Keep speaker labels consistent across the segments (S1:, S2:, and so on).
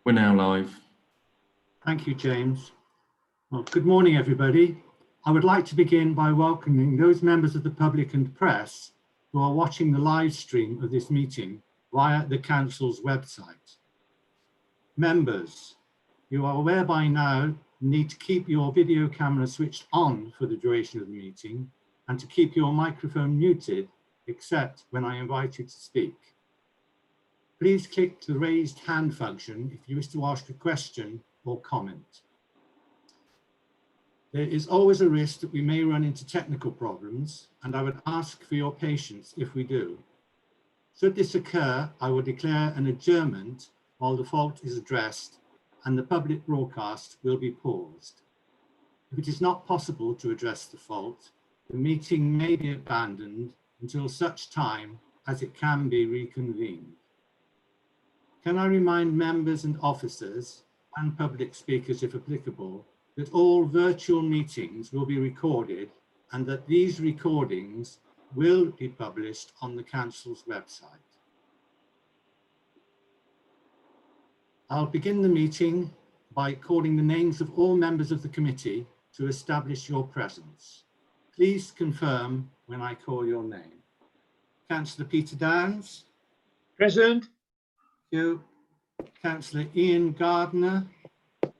S1: We're now live.
S2: Thank you, James. Well, good morning, everybody. I would like to begin by welcoming those members of the public and press who are watching the live stream of this meeting via the Council's website. Members, you are aware by now you need to keep your video camera switched on for the duration of the meeting and to keep your microphone muted, except when I invite you to speak. Please click the raised hand function if you wish to ask a question or comment. There is always a risk that we may run into technical problems, and I would ask for your patience if we do. Should this occur, I will declare an adjournment while the fault is addressed and the public broadcast will be paused. If it is not possible to address the fault, the meeting may be abandoned until such time as it can be reconvened. Can I remind members and officers and public speakers, if applicable, that all virtual meetings will be recorded and that these recordings will be published on the Council's website. I'll begin the meeting by calling the names of all members of the committee to establish your presence. Please confirm when I call your name. Councillor Peter Downs.
S3: Present.
S2: Thank you. Councillor Ian Gardner. For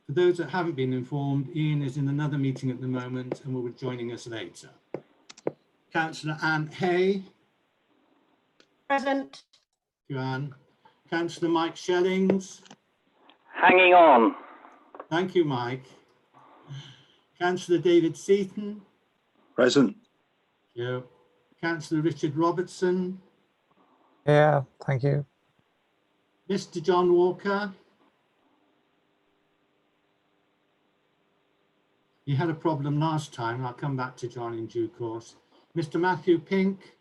S2: those that haven't been informed, Ian is in another meeting at the moment and will be joining us later. Councillor Anne Hay.
S4: Present.
S2: Thank you, Anne. Councillor Mike Shellings.
S5: Hanging on.
S2: Thank you, Mike. Councillor David Seaton.
S3: Present.
S2: Thank you. Councillor Richard Robertson.
S6: Yeah, thank you.
S2: Mr. John Walker. He had a problem last time. I'll come back to John in due course. Mr. Matthew Pink.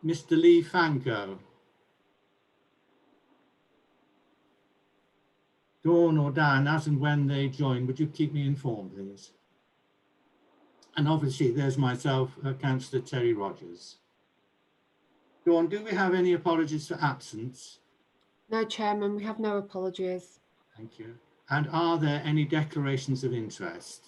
S2: Mr. Lee Fanko. Dawn or Dan, as and when they join, would you keep me informed, please? And obviously there's myself, Councillor Terry Rogers. Dawn, do we have any apologies for absence?
S4: No, Chairman, we have no apologies.
S2: Thank you. And are there any declarations of interest?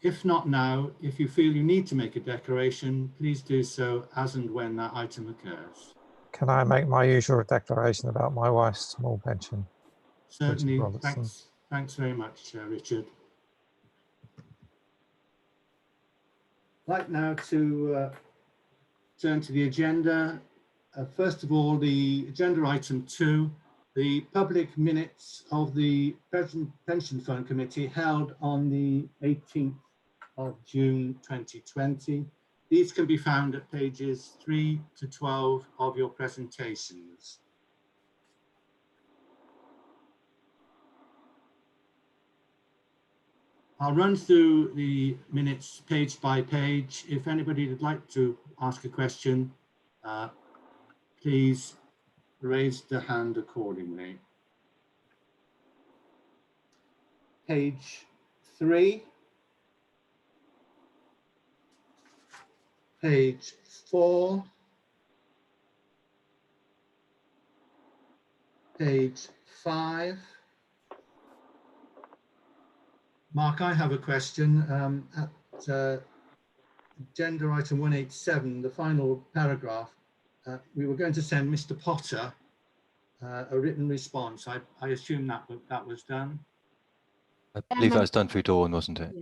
S2: If not now, if you feel you need to make a declaration, please do so as and when that item occurs.
S6: Can I make my usual declaration about my wife's small pension?
S2: Certainly. Thanks very much, Richard. I'd like now to turn to the agenda. First of all, the agenda item 2, the public minutes of the Pension Fund Committee held on the 18th of June 2020. These can be found at pages 3 to 12 of your presentations. I'll run through the minutes page by page. If anybody would like to ask a question, please raise the hand accordingly. Page 3. Page 4. Page 5. Mark, I have a question. At agenda item 187, the final paragraph, we were going to send Mr. Potter a written response. I assume that was done.
S7: I believe that was done through Dawn, wasn't it?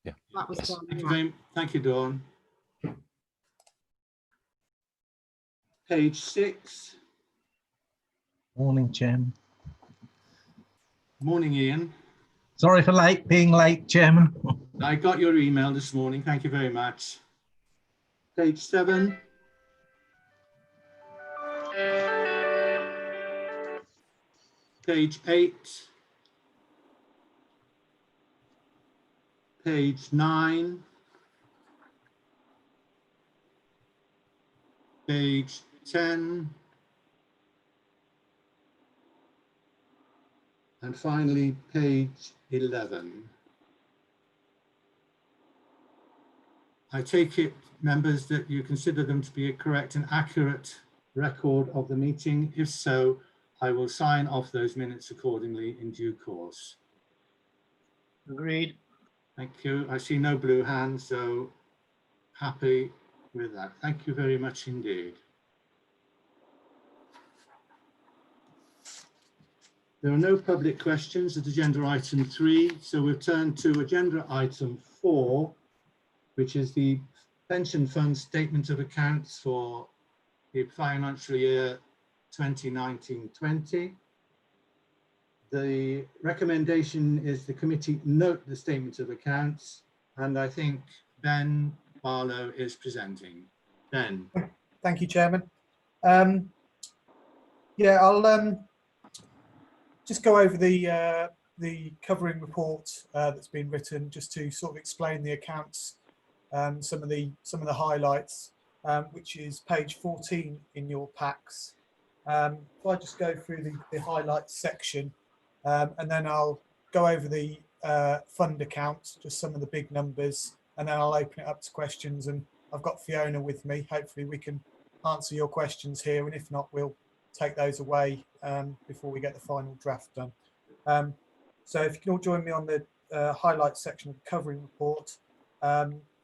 S4: Yeah, that was
S7: Yes.
S4: done.
S2: Thank you, Dawn. Page 6.
S8: Morning, Chairman.
S2: Morning, Ian.
S8: Sorry for being late, Chairman.
S2: I got your email this morning. Thank you very much. Page 7. Page 8. Page 9. Page 10. And finally, page 11. I take it, members, that you consider them to be a correct and accurate record of the meeting. If so, I will sign off those minutes accordingly in due course.
S3: Agreed.
S2: Thank you. I see no blue hands, so happy with that. Thank you very much indeed. There are no public questions at agenda item 3, so we'll turn to agenda item 4, which is the pension fund statement of accounts for the financial year 2019-20. The recommendation is the committee note the statement of accounts, and I think Ben Barlow is presenting. Ben.
S1: Thank you, Chairman. Yeah, I'll just go over the covering report that's been written, just to sort of explain the accounts, some of the highlights, which is page 14 in your packs. If I just go through the highlights section, and then I'll go over the fund accounts, just some of the big numbers, and then I'll open it up to questions. And I've got Fiona with me. Hopefully we can answer your questions here, and if not, we'll take those away before we get the final draft done. So if you can all join me on the highlights section of the covering report.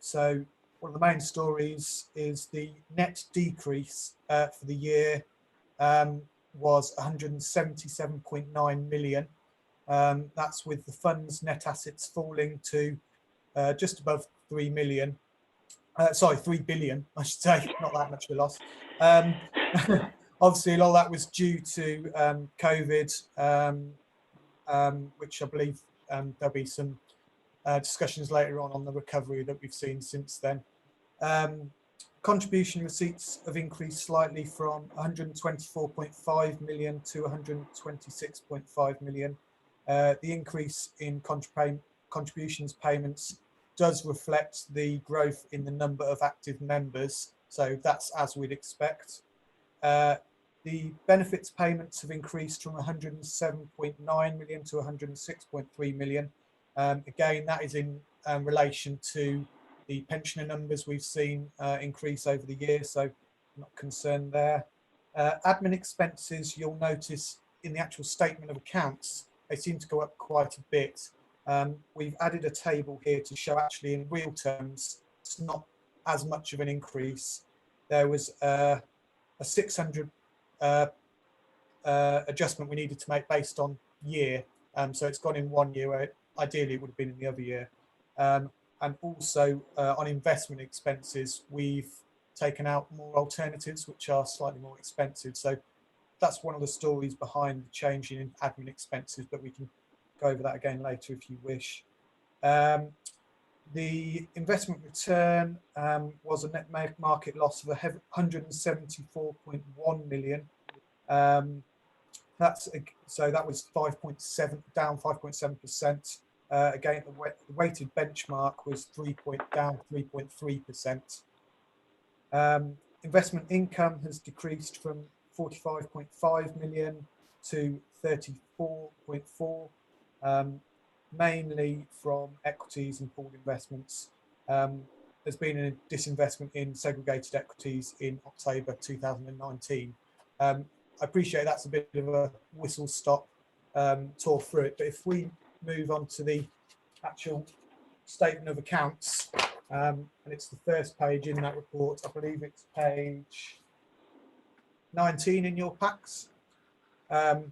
S1: So one of the main stories is the net decrease for the year was 177.9 million. That's with the fund's net assets falling to just above 3 million. Sorry, 3 billion, I should say, not that much of a loss. Obviously, a lot of that was due to COVID, which I believe there'll be some discussions later on the recovery that we've seen since then. Contribution receipts have increased slightly from 124.5 million to 126.5 million. The increase in contributions payments does reflect the growth in the number of active members, so that's as we'd expect. The benefits payments have increased from 107.9 million to 106.3 million. Again, that is in relation to the pensioner numbers we've seen increase over the year, so I'm not concerned there. Admin expenses, you'll notice in the actual statement of accounts, they seem to go up quite a bit. We've added a table here to show actually in real terms, it's not as much of an increase. There was a 600 adjustment we needed to make based on year. So it's gone in 1 year where ideally it would have been in the other year. And also on investment expenses, we've taken out more alternatives, which are slightly more expensive. So that's one of the stories behind the change in admin expenses, but we can go over that again later if you wish. The investment return was a net market loss of 174.1 million. So that was 5.7, down 5.7%. Again, the weighted benchmark was down 3.3%. Investment income has decreased from 45.5 million to 34.4, mainly from equities and pooled investments. There's been a disinvestment in segregated equities in October 2019. I appreciate that's a bit of a whistle stop tour through it, but if we move on to the actual statement of accounts, and it's the first page in that report. I believe it's page 19 in your packs. So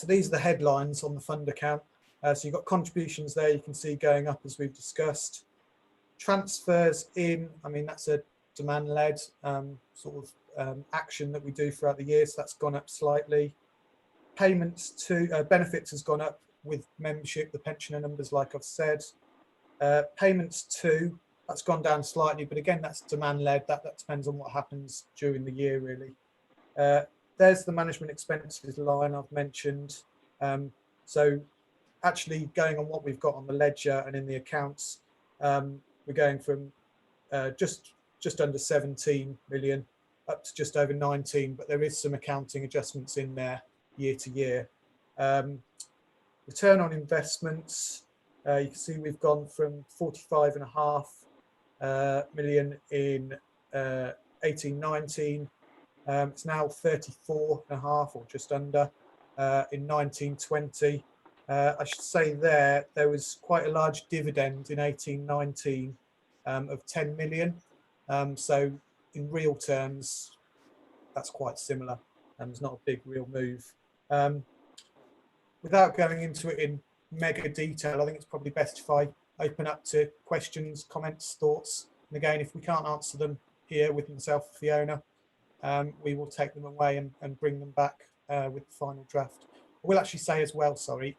S1: these are the headlines on the fund account. So you've got contributions there, you can see going up as we've discussed. Transfers in, I mean, that's a demand-led sort of action that we do throughout the year, so that's gone up slightly. Payments to benefits has gone up with membership, the pensioner numbers, like I've said. Payments to, that's gone down slightly, but again, that's demand-led. That depends on what happens during the year, really. There's the management expenses line I've mentioned. So actually going on what we've got on the ledger and in the accounts, we're going from just under 17 million up to just over 19, but there is some accounting adjustments in there year to year. Return on investments, you can see we've gone from 45.5 million in 1819. It's now 34.5 or just under in 1920. I should say there was quite a large dividend in 1819 of 10 million. So in real terms, that's quite similar. It's not a big real move. Without going into it in mega detail, I think it's probably best if I open up to questions, comments, thoughts. And again, if we can't answer them here with myself and Fiona, we will take them away and bring them back with the final draft. I will actually say as well, sorry,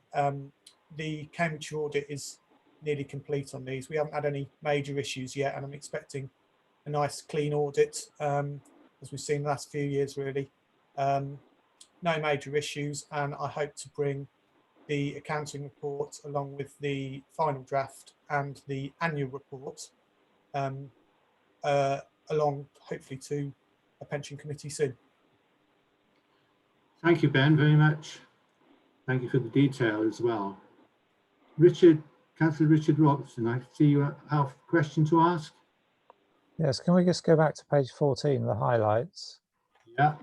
S1: the Cambridgeshire audit is nearly complete on these. We haven't had any major issues yet, and I'm expecting a nice clean audit, as we've seen the last few years, really. No major issues, and I hope to bring the accounting report along with the final draft and the annual report along, hopefully, to a pension committee soon.
S2: Thank you, Ben, very much. Thank you for the detail as well. Richard, Councillor Richard Robertson, I see you have a question to ask.
S6: Yes, can we just go back to page 14, the highlights?
S2: Yeah.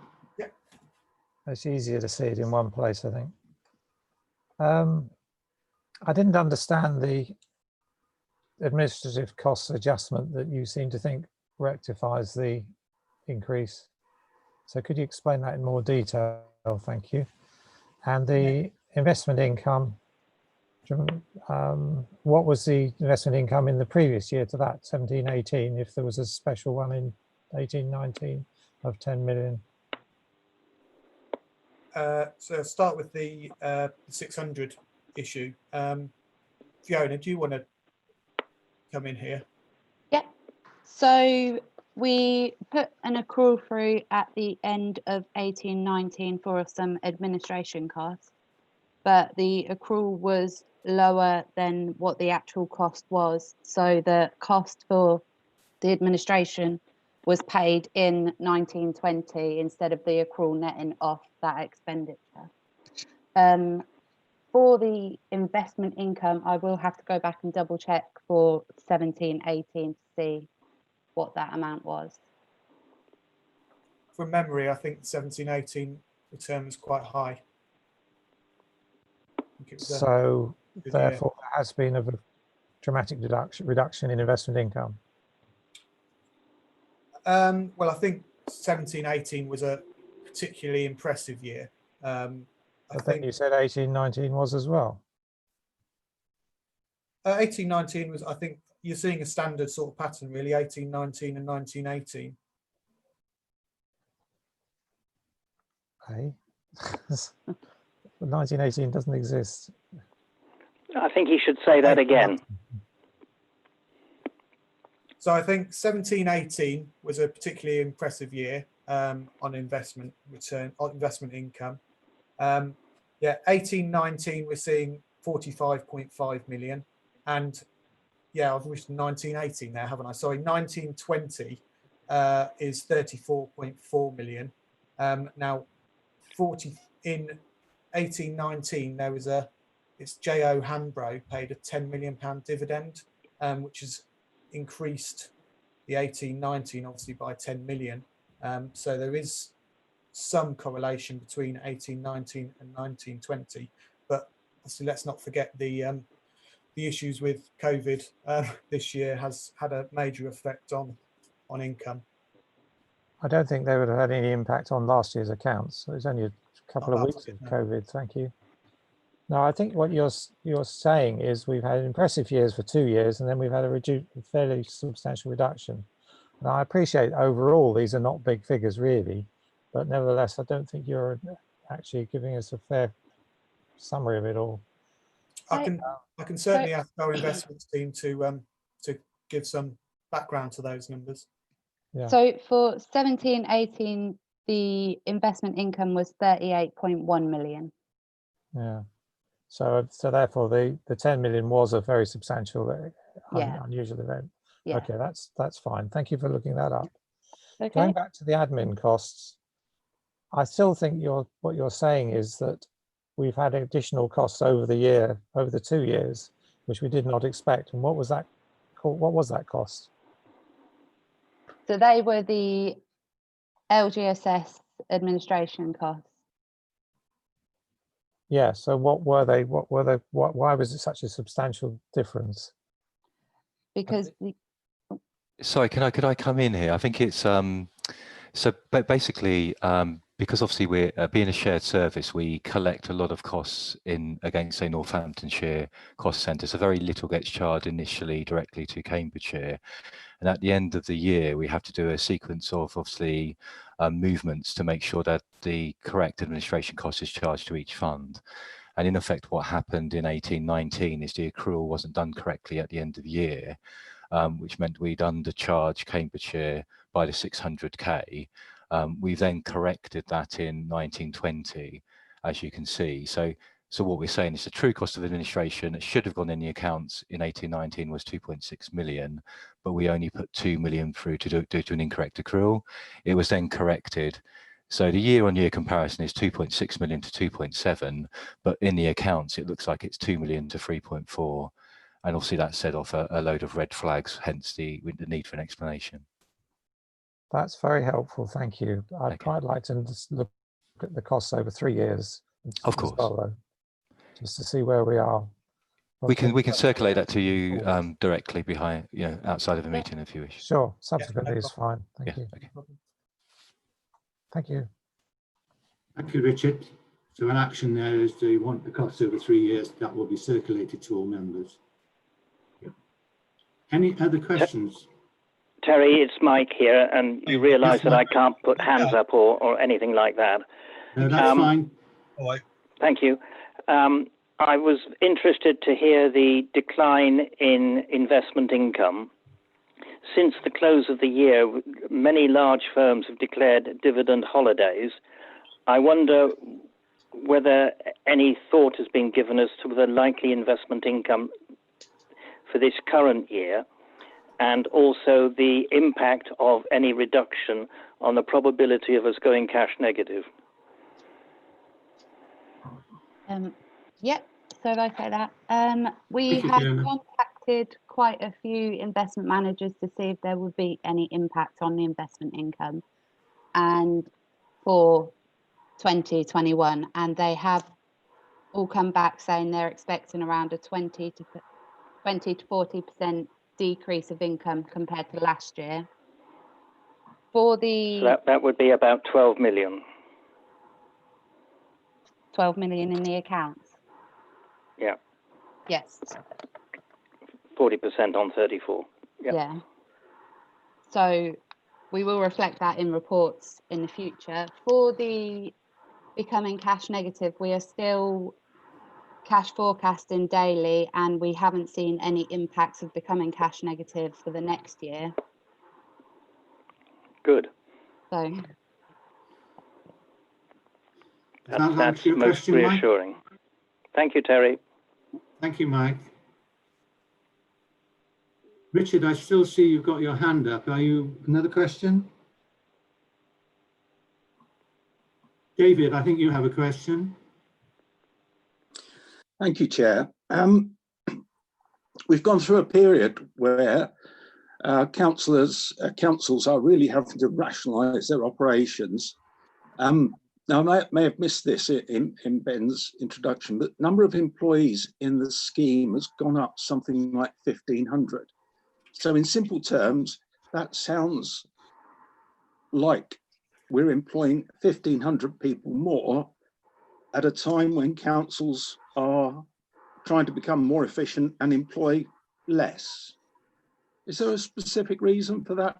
S6: It's easier to see it in one place, I think. I didn't understand the administrative costs adjustment that you seem to think rectifies the increase. So could you explain that in more detail? Thank you. And the investment income, what was the investment income in the previous year to that, 17-18, if there was a special one in 18-19 of 10 million?
S1: So start with the 600 issue. Fiona, do you want to come in here?
S9: Yeah. So we put an accrual through at the end of 18-19 for some administration costs, but the accrual was lower than what the actual cost was. So the cost for the administration was paid in 1920 instead of the accrual netting off that expenditure. For the investment income, I will have to go back and double check for 17-18 to see what that amount was.
S1: From memory, I think 17-18 return was quite high. I think it was
S6: So
S1: good
S6: therefore, there has been a dramatic reduction in investment income.
S1: well, I think 17-18 was a particularly impressive year. I
S6: But then
S1: think
S6: you said 18-19 was as well.
S1: 18-19 was, I think you're seeing a standard sort of pattern, really, 18-19 and 19-18.
S6: Hey, 1918 doesn't exist.
S5: I think you should say that again.
S1: So I think 17-18 was a particularly impressive year on investment return, on investment income. Yeah, 18-19 we're seeing 45.5 million, and yeah, I've written 19-18 there, haven't I? Sorry, 19-20 is 34.4 million. Now, 40 in 18-19 there was it's J.O. Hambro paid a £10 million dividend, which has increased the 18-19 obviously by 10 million. So there is some correlation between 18-19 and 19-20, but obviously let's not forget the issues with COVID this year has had a major effect on income.
S6: I don't think they would have had any impact on last year's accounts. It was only a couple of weeks of COVID. Thank you. No, I think what you're saying is we've had impressive years for 2 years, and then we've had a fairly substantial reduction. Now, I appreciate overall these are not big figures really, but nevertheless, I don't think you're actually giving us a fair summary of it all.
S1: I can certainly ask our investments team to give some background to those numbers.
S6: Yeah.
S9: So for 17-18, the investment income was 38.1 million.
S6: Yeah. So therefore, the 10 million was a very substantial, unusual event.
S9: Yeah.
S6: Okay, that's fine. Thank you for looking that up.
S9: Okay.
S6: Going back to the admin costs, I still think what you're saying is that we've had additional costs over the 2 years, which we did not expect. And what was that cost?
S9: So they were the LGSS administration costs.
S6: Yeah, so what were they? Why was it such a substantial difference?
S9: Because
S7: Sorry, could I come in here? I think it's basically because obviously we're being a shared service, we collect a lot of costs in against say Northamptonshire cost centre. So very little gets charged initially directly to Cambridgeshire, and at the end of the year we have to do a sequence of obviously movements to make sure that the correct administration cost is charged to each fund. And in effect, what happened in 1819 is the accrual wasn't done correctly at the end of the year, which meant we'd undercharged Cambridgeshire by the 600k. We then corrected that in 1920, as you can see. So what we're saying is the true cost of administration that should have gone in the accounts in 1819 was 2.6 million, but we only put 2 million through due to an incorrect accrual. It was then corrected. So the year-on-year comparison is 2.6 million to 2.7, but in the accounts, it looks like it's 2 million to 3.4. And obviously that set off a load of red flags, hence the need for an explanation.
S6: That's very helpful, thank you. I'd quite like to just look at the costs over 3 years.
S7: Of course.
S6: Well, though, just to see where we are.
S7: We can circulate that to you directly behind, outside of the meeting if you wish.
S6: Sure, subsequently is fine. Thank you.
S7: Okay.
S6: Thank you.
S2: Thank you, Richard. So an action there is do you want the costs over 3 years? That will be circulated to all members. Any other questions?
S5: Terry, it's Mike here, and you realise that I can't put hands up or anything like that.
S2: No, that's fine.
S1: All right.
S5: Thank you. I was interested to hear the decline in investment income. Since the close of the year, many large firms have declared dividend holidays. I wonder whether any thought has been given as to the likely investment income for this current year, and also the impact of any reduction on the probability of us going cash negative.
S9: Yep, so I say that. We have contacted quite a few investment managers to see if there would be any impact on the investment income and for 2021, and they have all come back saying they're expecting around a 20 to 40% decrease of income compared to last year. For the
S5: So that would be about 12 million.
S9: 12 million in the accounts.
S5: Yeah.
S9: Yes.
S5: 40% on 34.
S9: Yeah. So we will reflect that in reports in the future. For the becoming cash negative, we are still cash forecasting daily, and we haven't seen any impacts of becoming cash negative for the next year.
S5: Good.
S9: So
S5: that's most reassuring. Mike? Thank you, Terry.
S2: Thank you, Mike. Richard, I still see you've got your hand up. Are you another question? David, I think you have a question.
S10: Thank you, Chair. We've gone through a period where councils are really having to rationalise their operations. Now, I may have missed this in Ben's introduction, but the number of employees in the scheme has gone up something like 1,500. So in simple terms, that sounds like we're employing 1,500 people more at a time when councils are trying to become more efficient and employ less. Is there a specific reason for that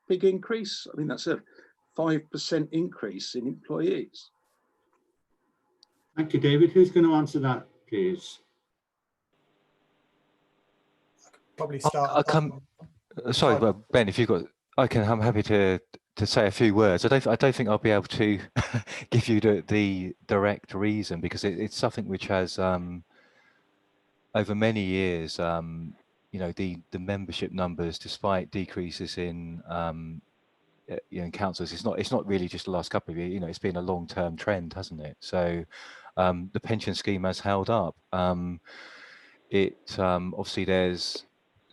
S10: big increase? I mean, that's a 5% increase in employees.
S2: Thank you, David. Who's going to answer that, please?
S1: Probably start.
S7: I'll come. Sorry, well, Ben, if you've got, I'm happy to say a few words. I don't think I'll be able to give you the direct reason, because it's something which has over many years, the membership numbers, despite decreases in in councils, it's not really just the last couple of years. It's been a long-term trend, hasn't it? So the pension scheme has held up. Obviously there's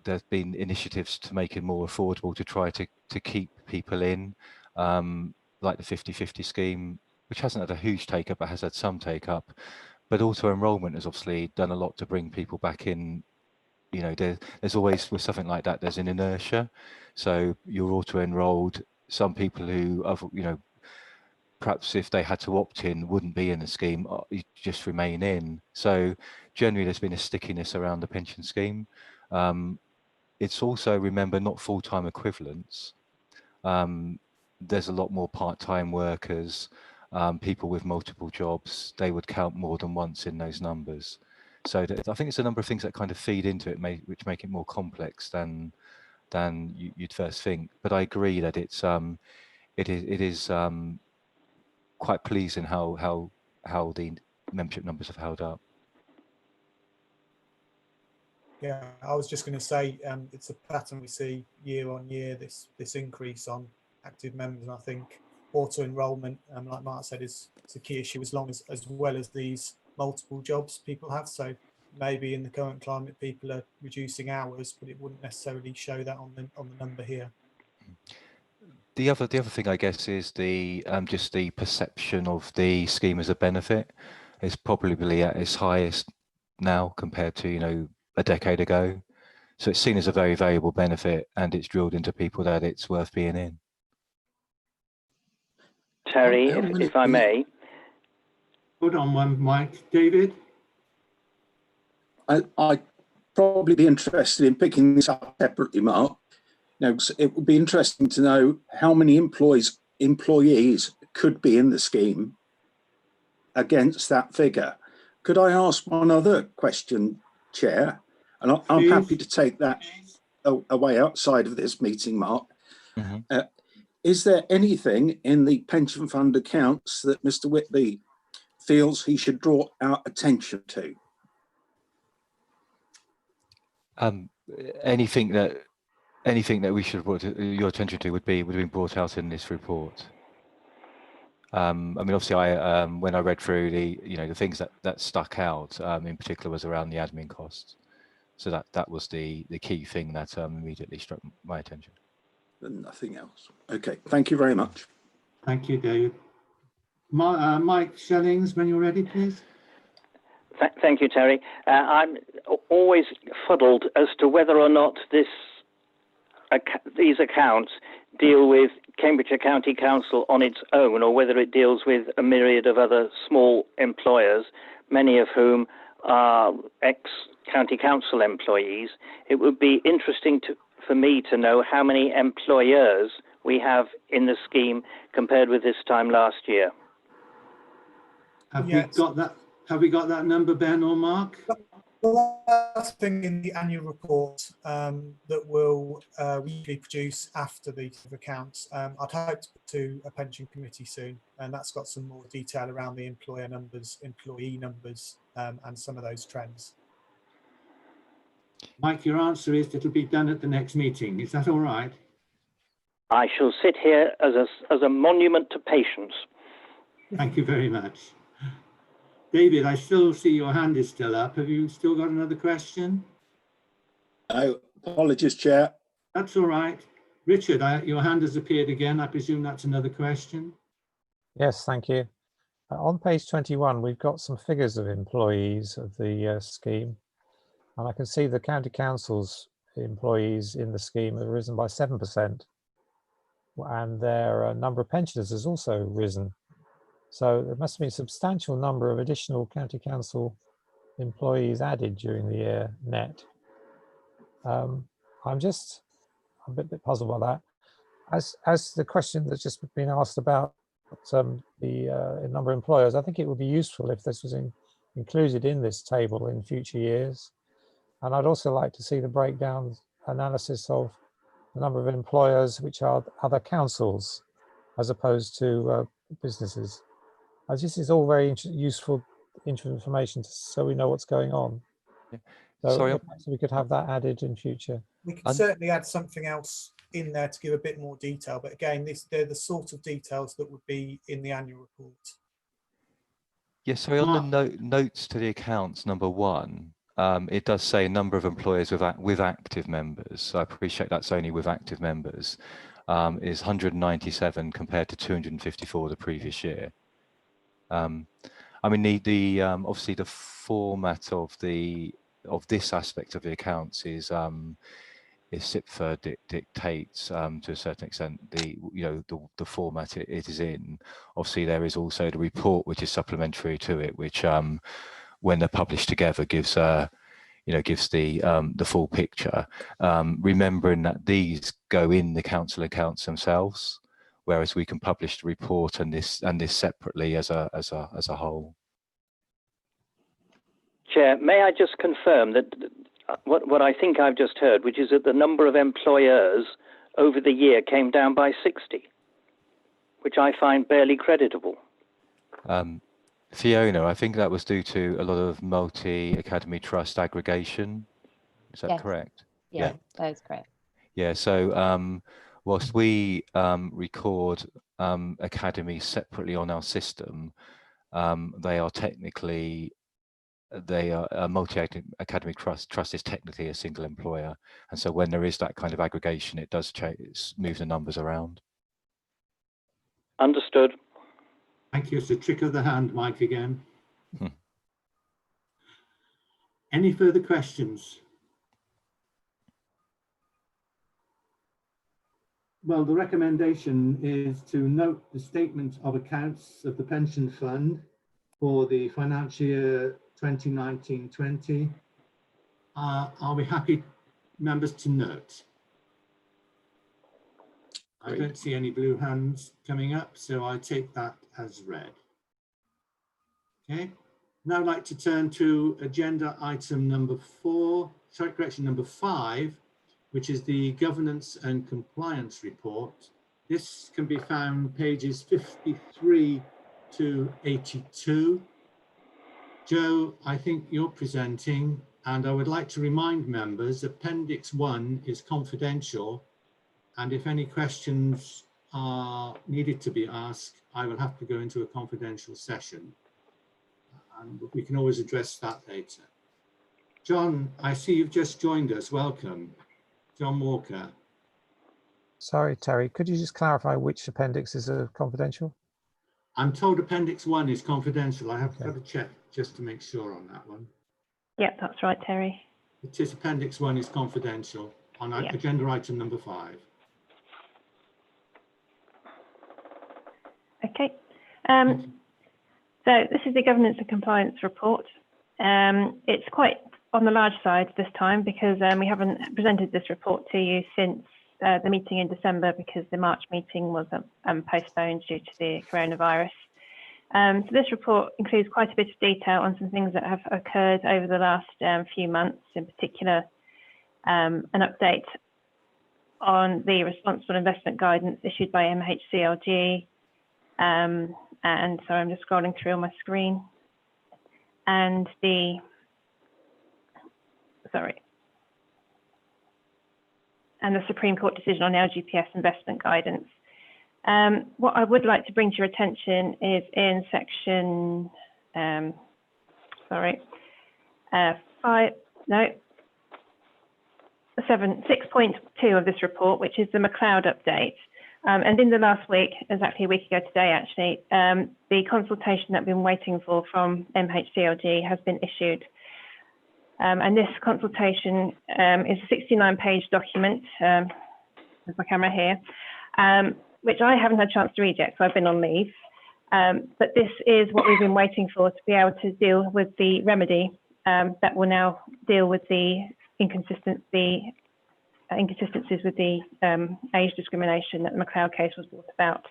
S7: there's been initiatives to make it more affordable to try to keep people in, like the 50/50 scheme, which hasn't had a huge take up but has had some take up. But auto enrolment has obviously done a lot to bring people back in. You know, there's always, with something like that, there's an inertia. So you're auto enrolled. Some people who have, you know, perhaps if they had to opt in wouldn't be in the scheme, you just remain in. So generally there's been a stickiness around the pension scheme. It's also, remember, not full-time equivalents. There's a lot more part-time workers, people with multiple jobs. They would count more than once in those numbers. So I think it's a number of things that kind of feed into it, which make it more complex than you'd first think. But I agree that it is quite pleasing how the membership numbers have held up.
S1: Yeah, I was just going to say it's a pattern we see year on year, this increase on active members. And I think auto enrolment, like Mark said, is a key issue, as well as these multiple jobs people have. So maybe in the current climate, people are reducing hours, but it wouldn't necessarily show that on the number here.
S7: The other thing, I guess, is the just the perception of the scheme as a benefit is probably at its highest now compared to, you know, a decade ago. So it's seen as a very valuable benefit, and it's drilled into people that it's worth being in.
S5: Terry, if I may.
S2: Hold on one mic, David.
S10: I'd probably be interested in picking this up separately, Mark. Now, it would be interesting to know how many employees could be in the scheme against that figure. Could I ask one other question, Chair? And I'm happy to take that away outside of this meeting, Mark.
S7: Mm-hmm.
S10: Is there anything in the pension fund accounts that Mr. Whitby feels he should draw our attention to?
S7: Anything that we should brought your attention to would have been brought out in this report. I mean, obviously, when I read through the things that stuck out, in particular, was around the admin costs. So that was the key thing that immediately struck my attention.
S10: And nothing else. Okay, thank you very much.
S2: Thank you, David. Mike Shellings, when you're ready, please.
S5: Thank you, Terry. I'm always fuddled as to whether or not these accounts deal with Cambridgeshire County Council on its own, or whether it deals with a myriad of other small employers, many of whom are ex-county council employees. It would be interesting for me to know how many employers we have in the scheme compared with this time last year.
S2: Have we got that number, Ben or Mark?
S1: Well, that's the thing in the annual report that we'll weekly produce after the accounts. I'd hope to put to a pension committee soon, and that's got some more detail around the employee numbers, and some of those trends.
S2: Mike, your answer is it'll be done at the next meeting. Is that all right?
S5: I shall sit here as a monument to patience.
S2: Thank you very much. David, I still see your hand is still up. Have you still got another question?
S10: Oh, apologies, Chair.
S2: That's all right. Richard, your hand has appeared again. I presume that's another question.
S6: Yes, thank you. On page 21, we've got some figures of employees of the scheme. And I can see the county council's employees in the scheme have risen by 7%. And their number of pensioners has also risen. So there must have been a substantial number of additional county council employees added during the year net. I'm a bit puzzled by that. As the question that's just been asked about the number of employers, I think it would be useful if this was included in this table in future years. And I'd also like to see the breakdown analysis of the number of employers which are other councils as opposed to businesses. This is all very useful information so we know what's going on.
S7: Yeah.
S6: So
S7: Sorry,
S6: perhaps we could have that added in future.
S1: We could certainly add something else in there to give a bit more detail, but again, they're the sort of details that would be in the annual report.
S7: Yes, sorry, on the notes to the accounts, number 1, it does say number of employers with active members. So I appreciate that's only with active members, is 197 compared to 254 the previous year. I mean, obviously the format of this aspect of the accounts is SIPFA dictates to a certain extent the format it is in. Obviously, there is also the report which is supplementary to it, which when they're published together gives gives the full picture. Remembering that these go in the council accounts themselves, whereas we can publish the report and this separately as a whole.
S5: Chair, may I just confirm that what I think I've just heard, which is that the number of employers over the year came down by 60, which I find barely creditable.
S7: Fiona, I think that was due to a lot of multi-academy trust aggregation. Is that correct?
S9: Yeah, that is correct.
S7: Yeah, so whilst we record academies separately on our system, they are technically, a multi-academy trust is technically a single employer. And so when there is that kind of aggregation, it does move the numbers around.
S5: Understood.
S2: Thank you. It's a trick of the hand, Mike, again. Any further questions? Well, the recommendation is to note the statement of accounts of the pension fund for the financial year 2019-20. Are we happy, members, to note? I don't see any blue hands coming up, so I take that as read. Okay, now I'd like to turn to agenda item number 5, which is the governance and compliance report. This can be found pages 53 to 82. Joe, I think you're presenting, and I would like to remind members Appendix 1 is confidential, and if any questions are needed to be asked, I will have to go into a confidential session, and we can always address that later. John, I see you've just joined us. Welcome. John Walker.
S6: Sorry, Terry, could you just clarify which appendix is confidential?
S2: I'm told Appendix 1 is confidential. I have to check just to make sure on that one.
S11: Yep, that's right, Terry.
S2: It is Appendix 1 is confidential on agenda item number 5.
S11: Okay. So this is the governance and compliance report. It's quite on the large side this time because we haven't presented this report to you since the meeting in December because the March meeting was postponed due to the coronavirus. So this report includes quite a bit of detail on some things that have occurred over the last few months, in particular an update on the responsible investment guidance issued by MHCLG. And so I'm just scrolling through on my screen. And the Supreme Court decision on LGPS investment guidance. What I would like to bring to your attention is in section 6.2 of this report, which is the Macleod update. And in the last week, exactly a week ago today, actually, the consultation that we've been waiting for from MHCLG has been issued. And this consultation is a 69-page document, with my camera here, which I haven't had a chance to read yet, so I've been on leave. But this is what we've been waiting for to be able to deal with the remedy that will now deal with the inconsistencies with the age discrimination that the Macleod case was brought about.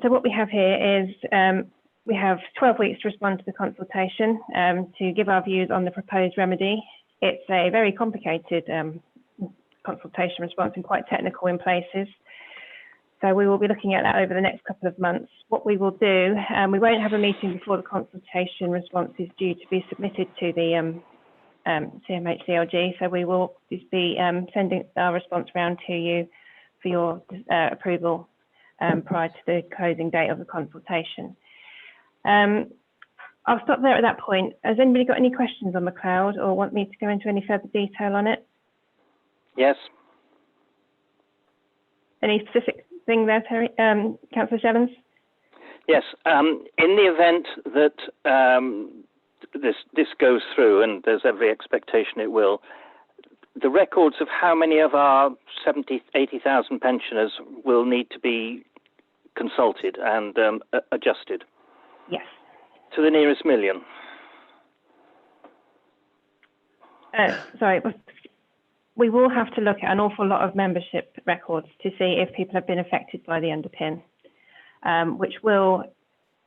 S11: So what we have here is we have 12 weeks to respond to the consultation to give our views on the proposed remedy. It's a very complicated consultation response and quite technical in places. So we will be looking at that over the next couple of months. What we will do, we won't have a meeting before the consultation response is due to be submitted to the CMHCLG. So we will be sending our response round to you for your approval prior to the closing date of the consultation. I'll stop there at that point. Has anybody got any questions on Macleod or want me to go into any further detail on it?
S5: Yes.
S11: Any specific thing there, Terry? Councillor Jevons?
S5: Yes. In the event that this goes through, and there's every expectation it will, the records of how many of our 70, 80,000 pensioners will need to be consulted and adjusted?
S11: Yes.
S5: To the nearest million?
S11: Sorry, we will have to look at an awful lot of membership records to see if people have been affected by the underpin, which will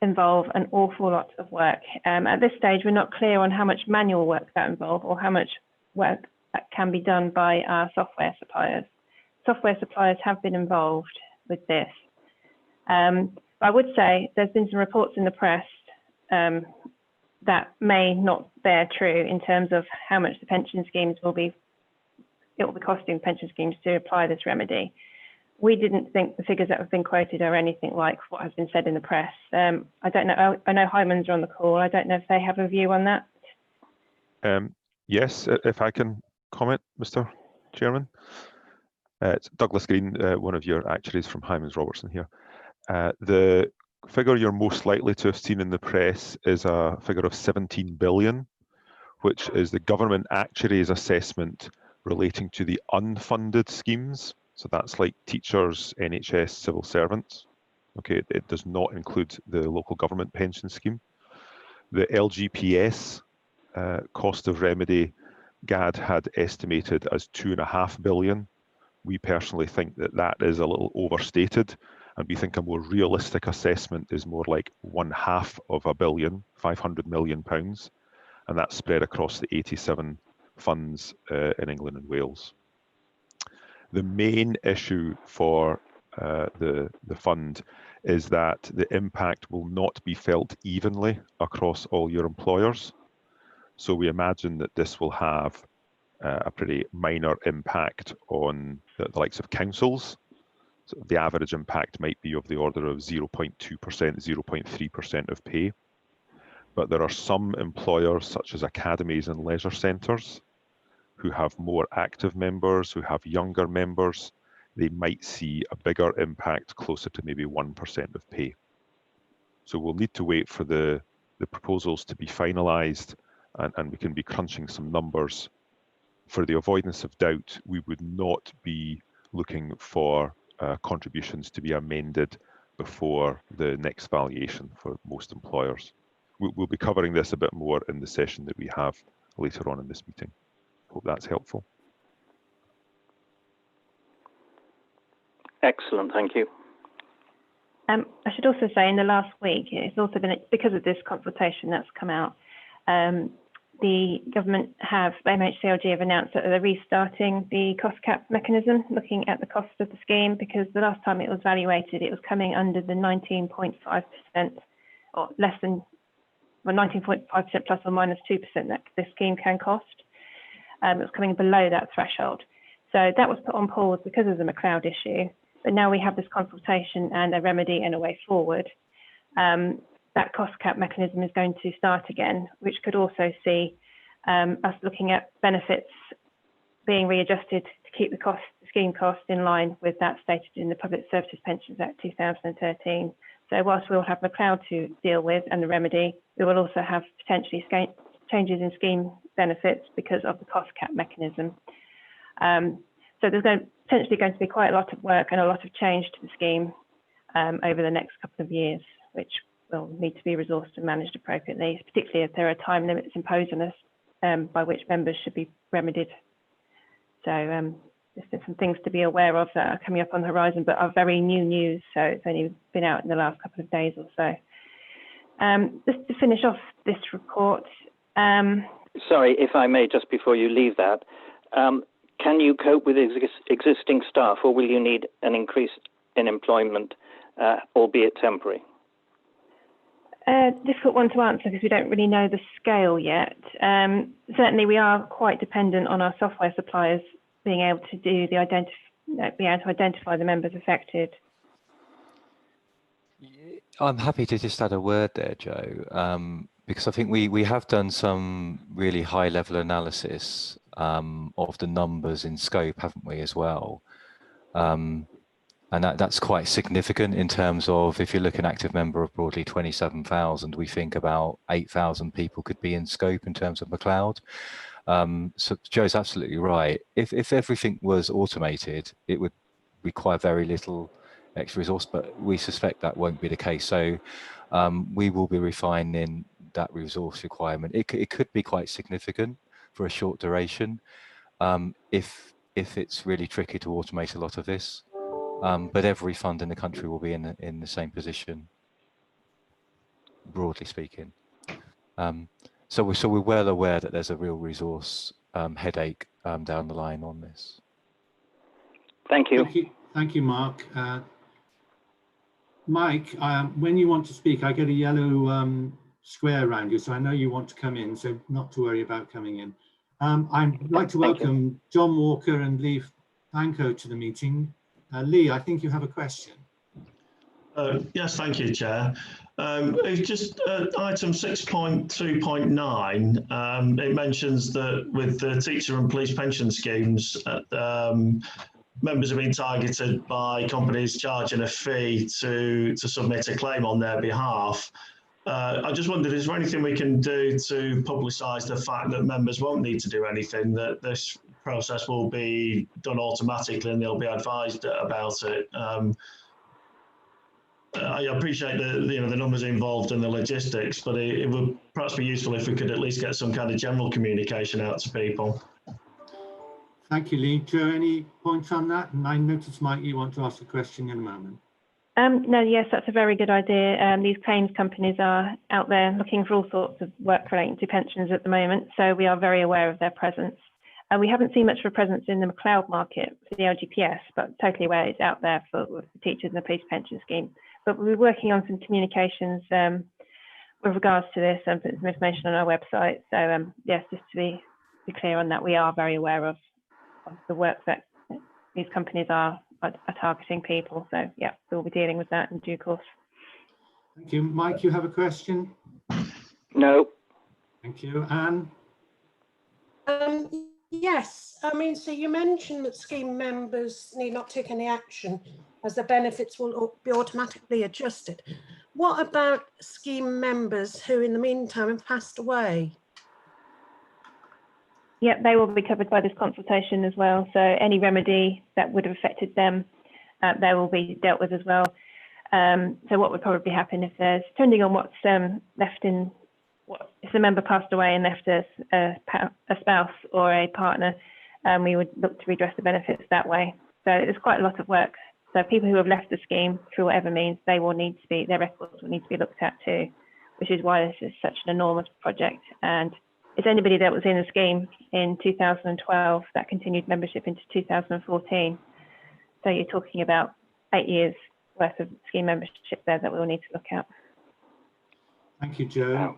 S11: involve an awful lot of work. At this stage, we're not clear on how much manual work that involves or how much work that can be done by our software suppliers. Software suppliers have been involved with this. I would say there's been some reports in the press that may not bear true in terms of how much the pension schemes will be costing pension schemes to apply this remedy. We didn't think the figures that have been quoted are anything like what has been said in the press. I don't know, I know Hyman's are on the call. I don't know if they have a view on that.
S12: Yes, if I can comment, Mr. Chairman. It's Douglas Green, one of your actuaries from Hyman's Robertson here. The figure you're most likely to have seen in the press is a figure of 17 billion, which is the government actuary's assessment relating to the unfunded schemes. So that's like teachers, NHS, civil servants. Okay, it does not include the local government pension scheme. The LGPS cost of remedy, GAD had estimated as 2.5 billion. We personally think that that is a little overstated, and we think a more realistic assessment is more like 1/2 billion, 500 million pounds, and that's spread across the 87 funds in England and Wales. The main issue for the fund is that the impact will not be felt evenly across all your employers. So we imagine that this will have a pretty minor impact on the likes of councils. So the average impact might be of the order of 0.2%, 0.3% of pay. But there are some employers, such as academies and leisure centres, who have more active members, who have younger members. They might see a bigger impact, closer to maybe 1% of pay. So we'll need to wait for the proposals to be finalised, and we can be crunching some numbers. For the avoidance of doubt, we would not be looking for contributions to be amended before the next valuation for most employers. We'll be covering this a bit more in the session that we have later on in this meeting. Hope that's helpful.
S5: Excellent, thank you.
S11: I should also say in the last week, it's also been, because of this consultation that's come out, the government MHCLG have announced that they're restarting the cost cap mechanism, looking at the cost of the scheme, because the last time it was evaluated, it was coming under the 19.5% or less than, well, 19.5% plus or minus 2% that the scheme can cost. It was coming below that threshold. So that was put on pause because of the Macleod issue. But now we have this consultation and a remedy and a way forward. That cost cap mechanism is going to start again, which could also see us looking at benefits being readjusted to keep the scheme cost in line with that stated in the Public Services Pensions Act 2013. So whilst we'll have Macleod to deal with and the remedy, we will also have potentially changes in scheme benefits because of the cost cap mechanism. So there's potentially going to be quite a lot of work and a lot of change to the scheme over the next couple of years, which will need to be resourced and managed appropriately, particularly if there are time limits imposed on us by which members should be remedied. So there's some things to be aware of that are coming up on the horizon, but are very new news. So it's only been out in the last couple of days or so. Just to finish off this report.
S5: Sorry, if I may, just before you leave that, can you cope with existing staff, or will you need an increase in employment, albeit temporary?
S11: Difficult one to answer because we don't really know the scale yet. Certainly, we are quite dependent on our software suppliers being able to do the identify the members affected.
S7: I'm happy to just add a word there, Joe. Because I think we have done some really high level analysis of the numbers in scope, haven't we, as well? And that's quite significant in terms of, if you look an active member of broadly 27,000, we think about 8,000 people could be in scope in terms of Macleod. So Joe's absolutely right. If everything was automated, it would require very little extra resource, but we suspect that won't be the case. So we will be refining that resource requirement. It could be quite significant for a short duration if it's really tricky to automate a lot of this. But every fund in the country will be in the same position, broadly speaking. So we're well aware that there's a real resource headache down the line on this.
S5: Thank you.
S2: Thank you, Mark. Mike, when you want to speak, I get a yellow square around you, so I know you want to come in, so not to worry about coming in. I'd like to welcome John Walker and Lee Pankow to the meeting. Lee, I think you have a question.
S13: Yes, thank you, Chair. It's just item 6.2.9. It mentions that with the teacher and police pension schemes, members have been targeted by companies charging a fee to submit a claim on their behalf. I just wondered, is there anything we can do to publicise the fact that members won't need to do anything, that this process will be done automatically and they'll be advised about it? I appreciate the numbers involved and the logistics, but it would perhaps be useful if we could at least get some kind of general communication out to people.
S2: Thank you, Lee. Joe, any points on that? And I notice, Mike, you want to ask a question in a moment.
S11: No, yes, that's a very good idea. These claims companies are out there looking for all sorts of work relating to pensions at the moment, so we are very aware of their presence. We haven't seen much of a presence in the Macleod market for the LGPS, but totally aware it's out there for the teachers and the police pension scheme. But we're working on some communications with regards to this and put some information on our website. So yes, just to be clear on that, we are very aware of the work that these companies are targeting people. So yeah, we'll be dealing with that in due course.
S2: Thank you. Mike, you have a question?
S5: No.
S2: Thank you. Anne?
S14: Yes, I mean, so you mentioned that scheme members need not take any action as the benefits will be automatically adjusted. What about scheme members who in the meantime have passed away?
S11: Yep, they will be covered by this consultation as well. So any remedy that would have affected them, they will be dealt with as well. So what would probably happen if there's, depending on what's left in, if the member passed away and left a spouse or a partner, we would look to redress the benefits that way. So there's quite a lot of work. So people who have left the scheme through whatever means, they will need to be, their records will need to be looked at too, which is why this is such an enormous project. And it's anybody that was in the scheme in 2012 that continued membership into 2014. So you're talking about 8 years worth of scheme membership there that we'll need to look at.
S2: Thank you, Joe.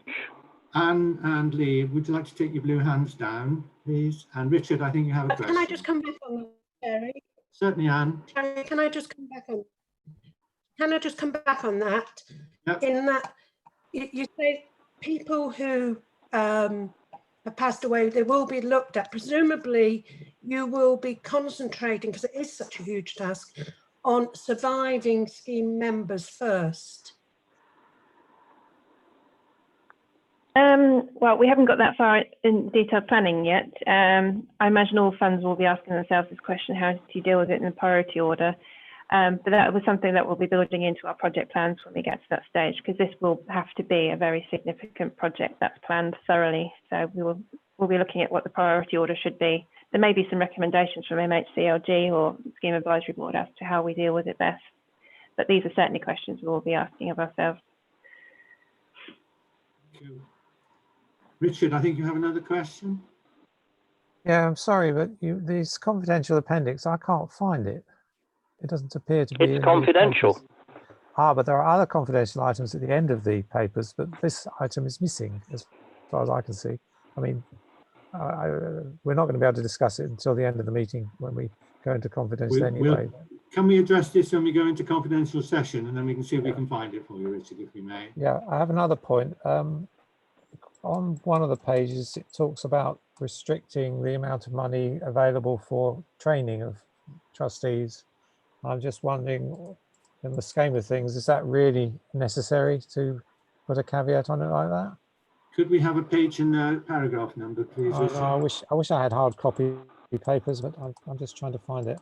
S2: Anne and Lee, would you like to take your blue hands down, please? And Richard, I think you have a question.
S14: Can I just come back on that, Jerry?
S2: Certainly, Anne.
S14: Can I just come back on? Can I just come back on that?
S2: Yep.
S14: In that you say people who have passed away, they will be looked at. Presumably, you will be concentrating, because it is such a huge task, on surviving scheme members first.
S11: Well, we haven't got that far in detailed planning yet. I imagine all funds will be asking themselves this question: how do you deal with it in the priority order? But that was something that we'll be building into our project plans when we get to that stage, because this will have to be a very significant project that's planned thoroughly. So we'll be looking at what the priority order should be. There may be some recommendations from MHCLG or Scheme Advisory Board as to how we deal with it best. But these are certainly questions we will be asking of ourselves.
S2: Thank you. Richard, I think you have another question.
S6: Yeah, I'm sorry, but this confidential appendix, I can't find it. It doesn't appear to be.
S5: It's confidential.
S6: But there are other confidential items at the end of the papers, but this item is missing as far as I can see. I mean, we're not going to be able to discuss it until the end of the meeting when we go into confidential anyway.
S2: Can we address this when we go into confidential session, and then we can see if we can find it for you, Richard, if we may?
S6: Yeah, I have another point. on one of the pages, it talks about restricting the amount of money available for training of trustees. I'm just wondering, in the scheme of things, is that really necessary to put a caveat on it like that?
S2: Could we have a page and a paragraph number, please?
S6: I know, I wish I had hard copy papers, but I'm just trying to find it.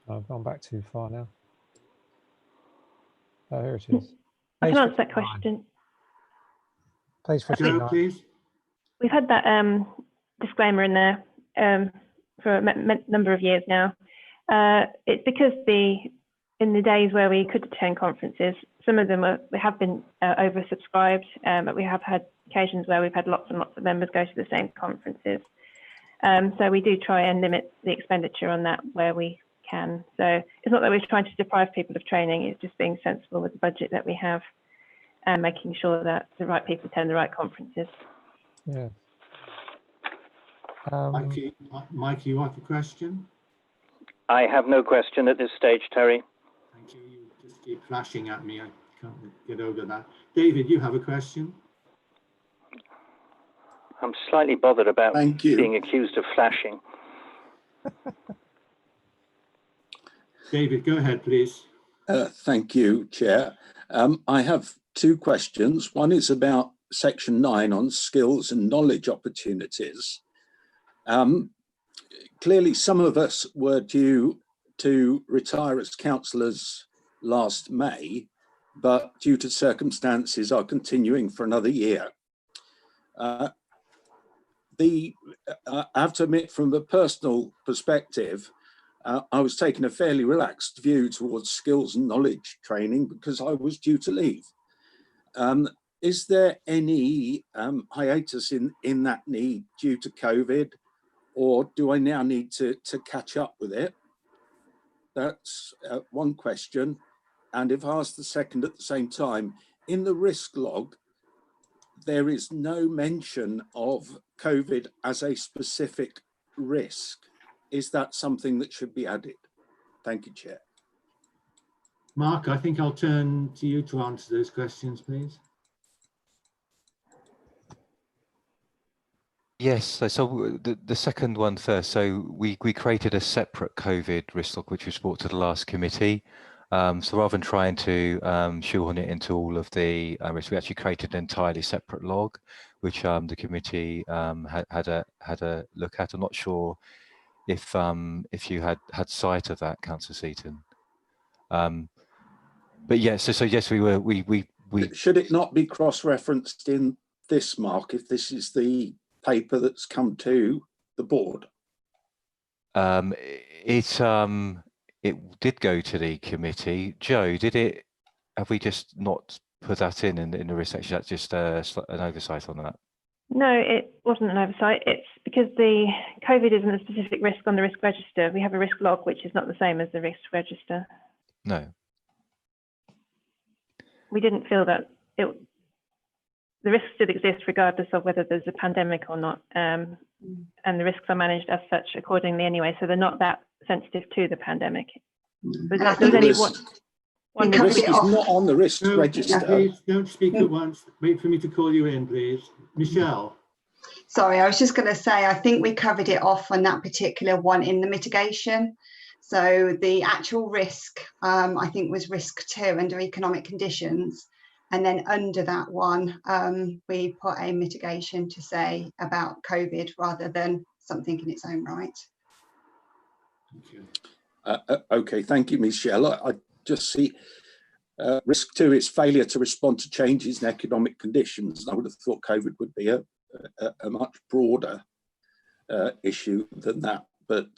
S6: I've gone back too far now. Oh, here it is.
S11: I
S6: Page
S11: can answer that
S6: 59.
S11: question.
S6: Page 59.
S2: Please.
S11: We've had that disclaimer in there for a number of years now. It's because in the days where we could attend conferences, some of them have been oversubscribed, but we have had occasions where we've had lots and lots of members go to the same conferences. So we do try and limit the expenditure on that where we can. So it's not that we're trying to deprive people of training, it's just being sensible with the budget that we have and making sure that the right people attend the right conferences.
S6: Yeah.
S2: Mikey, you have a question?
S5: I have no question at this stage, Terry.
S2: Thank you. You just keep flashing at me. I can't get over that. David, you have a question?
S5: I'm slightly bothered about
S10: Thank you.
S5: being accused of flashing.
S2: David, go ahead, please.
S10: Thank you, Chair. I have two questions. One is about Section 9 on skills and knowledge opportunities. Clearly, some of us were due to retire as councillors last May, but due to circumstances are continuing for another year. I have to admit, from a personal perspective, I was taking a fairly relaxed view towards skills and knowledge training because I was due to leave. Is there any hiatus in that need due to COVID, or do I now need to catch up with it? That's one question. And if I ask the second at the same time, in the risk log, there is no mention of COVID as a specific risk. Is that something that should be added? Thank you, Chair.
S2: Mark, I think I'll turn to you to answer those questions, please.
S7: Yes, so the second one first. So we created a separate COVID risk log, which was brought to the last committee. So rather than trying to shoehorn it into all of the risks, we actually created an entirely separate log, which the committee had a look at. I'm not sure if you had sight of that, Councillor Seaton. But yes, so yes, we
S10: should it not be cross-referenced in this, Mark, if this is the paper that's come to the board?
S7: It did go to the committee. Joe, have we just not put that in the risk section? That's just an oversight on that.
S11: No, it wasn't an oversight. It's because the COVID isn't a specific risk on the risk register. We have a risk log, which is not the same as the risk register.
S7: No.
S11: We didn't feel that the risks still exist regardless of whether there's a pandemic or not. And the risks are managed as such accordingly anyway. So they're not that sensitive to the pandemic. But there's only one
S10: risk is not on the risk register.
S2: Please don't speak at once. Wait for me to call you in, please. Michelle.
S15: Sorry, I was just going to say, I think we covered it off on that particular one in the mitigation. So the actual risk, I think, was risk 2 under economic conditions. And then under that one, we put a mitigation to say about COVID rather than something in its own right.
S10: Okay, thank you, Michelle. I just see risk 2 is failure to respond to changes in economic conditions. I would have thought COVID would be a much broader issue than that. But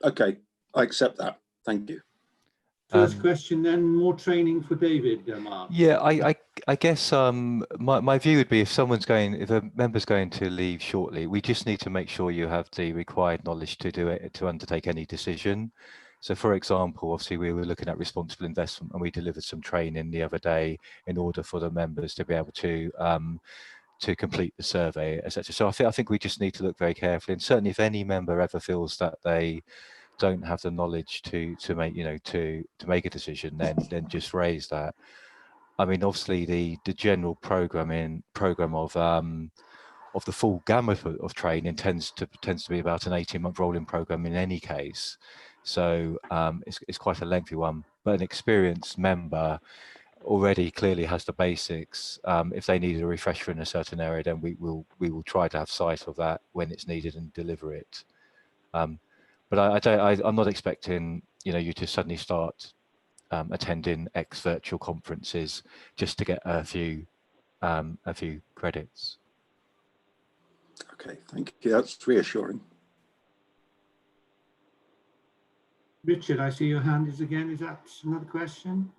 S10: okay, I accept that. Thank you.
S2: First question, then more training for David, Mark.
S7: Yeah, I guess my view would be if a member's going to leave shortly, we just need to make sure you have the required knowledge to undertake any decision. So, for example, obviously we were looking at responsible investment, and we delivered some training the other day in order for the members to be able to complete the survey, etc. So I think we just need to look very carefully, and certainly if any member ever feels that they don't have the knowledge to make a decision, then just raise that. I mean, obviously the general program of the full gamut of training tends to be about an 18-month rolling program in any case. So it's quite a lengthy one, but an experienced member already clearly has the basics. If they needed a refresher in a certain area, then we will try to have sight of that when it's needed and deliver it. But I'm not expecting you to suddenly start attending X virtual conferences just to get a few credits.
S10: Okay, thank you. That's reassuring.
S2: Richard, I see your hand is again. Is that another question?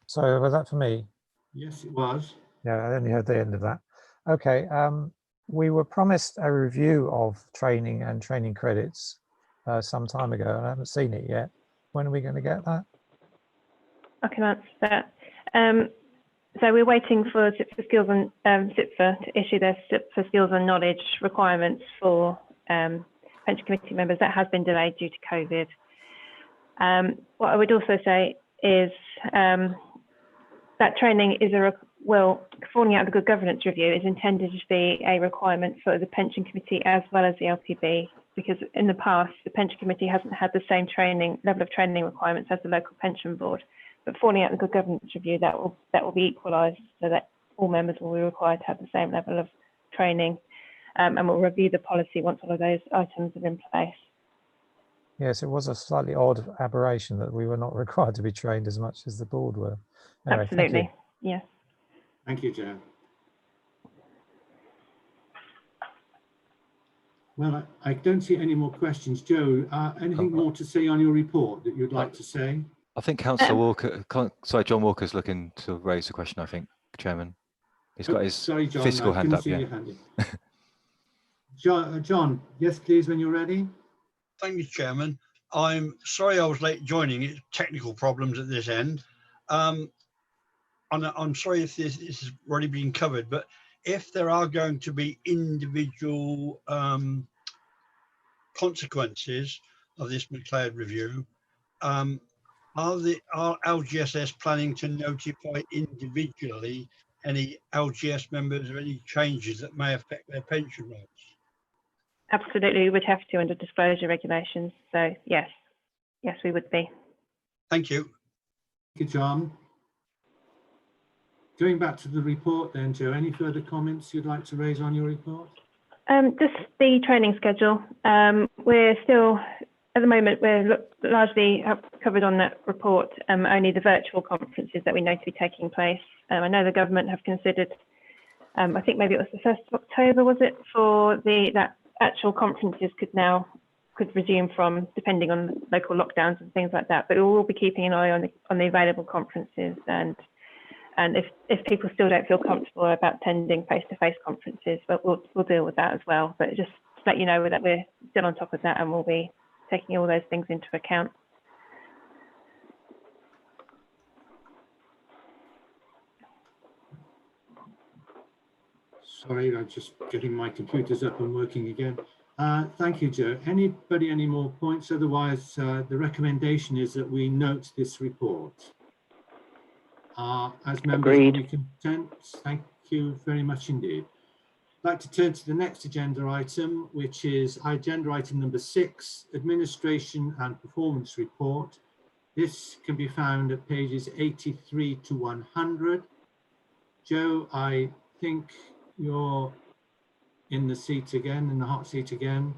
S6: So was that for me?
S2: Yes, it was.
S6: Yeah, I only heard the end of that. Okay, we were promised a review of training and training credits some time ago, and I haven't seen it yet. When are we going to get that?
S11: I can answer that. So we're waiting for SIPFA Skills and SIPFA to issue their SIPFA Skills and Knowledge requirements for pension committee members. That has been delayed due to COVID. What I would also say is that training is falling out of the good governance review is intended to be a requirement for the pension committee as well as the LPB, because in the past the pension committee hasn't had the same level of training requirements as the local pension board. But falling out of the good governance review, that will be equalised so that all members will be required to have the same level of training, and we'll review the policy once all of those items are in place.
S6: Yes, it was a slightly odd aberration that we were not required to be trained as much as the board were. Anyway,
S11: absolutely, yes.
S2: Thank you, Joe. Well, I don't see any more questions. Joe, anything more to say on your report that you'd like to say?
S7: I think Councillor Walker, John Walker's looking to raise a question, I think, Chairman. He's got his
S2: John,
S7: physical hand up, yeah.
S2: John, yes, please, when you're ready.
S16: Thank you, Chairman. I'm sorry I was late joining. It's technical problems at this end. And I'm sorry if this has already been covered, but if there are going to be individual consequences of this Macleod review, are LGSS planning to notify individually any LGS members of any changes that may affect their pension rights?
S11: Absolutely, we would have to under disclosure regulations. So yes, we would be.
S16: Thank you.
S2: Thank you, John. Going back to the report then, Joe, any further comments you'd like to raise on your report?
S11: Just the training schedule. We're still, at the moment, we're largely covered on that report, only the virtual conferences that we know to be taking place. I know the government have considered, I think maybe it was the 1st of October, was it, for that actual conferences could resume from, depending on local lockdowns and things like that. But we'll be keeping an eye on the available conferences, and if people still don't feel comfortable about attending face-to-face conferences, but we'll deal with that as well. But just to let you know that we're still on top of that, and we'll be taking all those things into account.
S2: Sorry, I'm just getting my computers up and working again. Thank you, Joe. Anybody, any more points? Otherwise, the recommendation is that we note this report. As members, are we content? Thank you very much indeed. I'd like to turn to the next agenda item, which is agenda item number 6, Administration and Performance Report. This can be found at pages 83 to 100. Joe, I think you're in the seat again, in the hot seat again.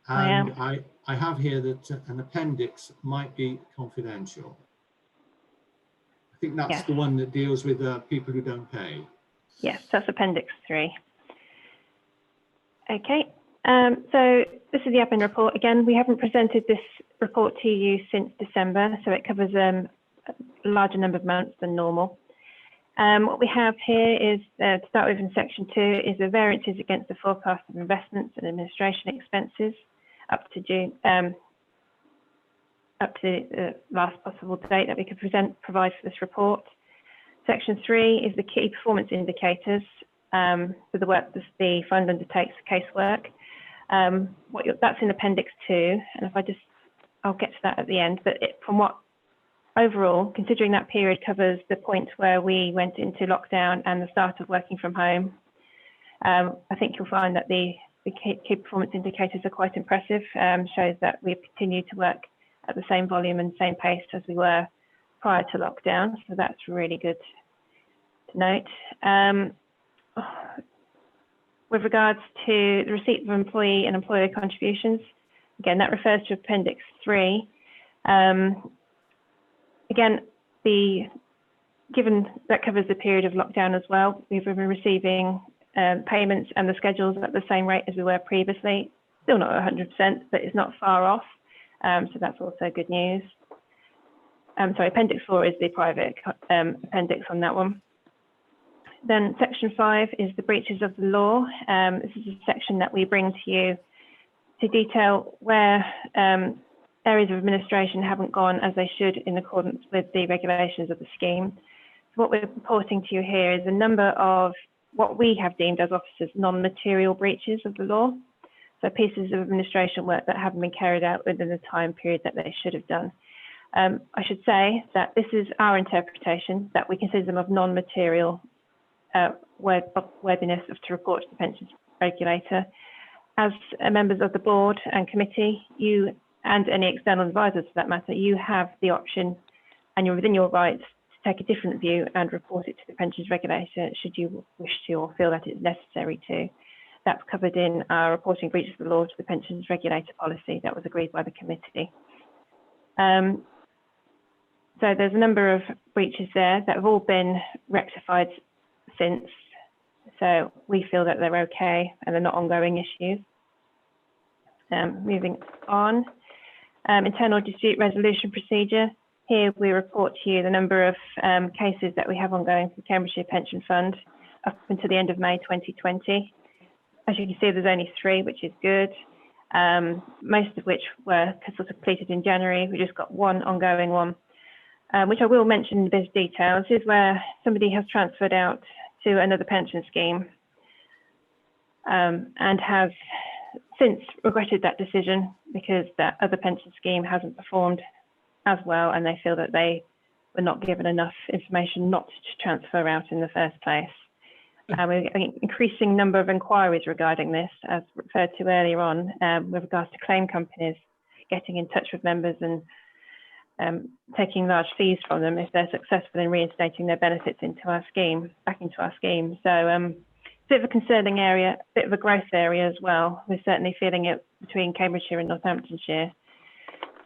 S2: And I have here that an appendix might be confidential. I think that's the one that deals with people who don't pay.
S11: Yes, that's Appendix 3. Okay, so this is the admin report. Again, we haven't presented this report to you since December, so it covers a larger number of months than normal. What we have here is, to start with in section 2, is the variances against the forecast of investments and administration expenses up to June, up to the last possible date that we could provide for this report. Section 3 is the key performance indicators for the work that the fund undertakes for casework. That's in Appendix 2, and if I'll get to that at the end, but from what overall, considering that period covers the point where we went into lockdown and the start of working from home, I think you'll find that the key performance indicators are quite impressive. Shows that we've continued to work at the same volume and same pace as we were prior to lockdown. So that's really good to note. With regards to the receipt of employee and employer contributions, again, that refers to Appendix 3. Again, given that covers the period of lockdown as well, we've been receiving payments and the schedules at the same rate as we were previously. Still not 100%, but it's not far off. So that's also good news. Sorry, Appendix 4 is the private appendix on that one. Then Section 5 is the breaches of the law. This is a section that we bring to you to detail where areas of administration haven't gone as they should in accordance with the regulations of the scheme. So what we're reporting to you here is a number of what we have deemed as officers non-material breaches of the law. So pieces of administration work that haven't been carried out within the time period that they should have done. I should say that this is our interpretation, that we consider them of non-material worthiness to report to the pensions regulator. As members of the board and committee, you and any external advisors for that matter, you have the option and you're within your rights to take a different view and report it to the pensions regulator should you wish to or feel that it's necessary to. That's covered in our reporting breaches of the law to the pensions regulator policy that was agreed by the committee. So there's a number of breaches there that have all been rectified since. So we feel that they're okay and they're not ongoing issues. Moving on, internal dispute resolution procedure. Here we report to you the number of cases that we have ongoing for the Cambridgeshire Pension Fund up until the end of May 2020. As you can see, there's only 3, which is good. Most of which were sort of completed in January. We just got 1 ongoing one, which I will mention in a bit of detail. This is where somebody has transferred out to another pension scheme and have since regretted that decision because that other pension scheme hasn't performed as well and they feel that they were not given enough information not to transfer out in the first place. We're getting increasing number of inquiries regarding this, as referred to earlier on, with regards to claim companies getting in touch with members and taking large fees from them if they're successful in reinstating their benefits into our scheme, back into our scheme. So a bit of a concerning area, a bit of a growth area as well. We're certainly feeling it between Cambridgeshire and Northamptonshire.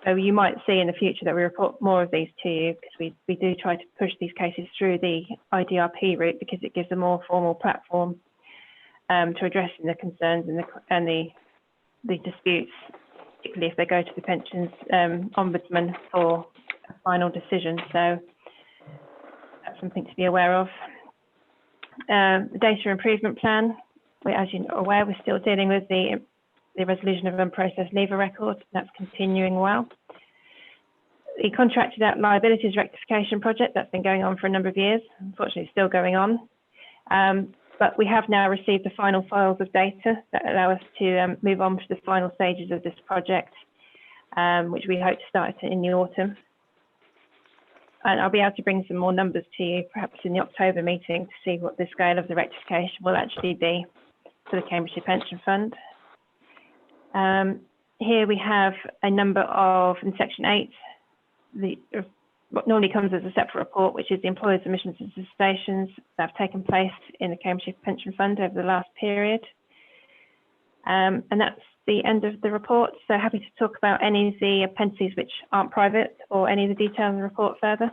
S11: So you might see in the future that we report more of these to you because we do try to push these cases through the IDRP route because it gives a more formal platform to addressing the concerns and the disputes, particularly if they go to the pensions ombudsman for a final decision. So that's something to be aware of. The data improvement plan, as you're aware, we're still dealing with the resolution of unprocessed leaver records. That's continuing well. The contracted out liabilities rectification project, that's been going on for a number of years. Unfortunately, it's still going on. But we have now received the final files of data that allow us to move on to the final stages of this project, which we hope to start in the autumn. And I'll be able to bring some more numbers to you, perhaps in the October meeting, to see what the scale of the rectification will actually be for the Cambridgeshire Pension Fund. Here we have a number of, in Section 8, what normally comes as a separate report, which is the employers' emissions and cessations that have taken place in the Cambridgeshire Pension Fund over the last period. And that's the end of the report. So happy to talk about any of the appendices which aren't private or any of the detail in the report further.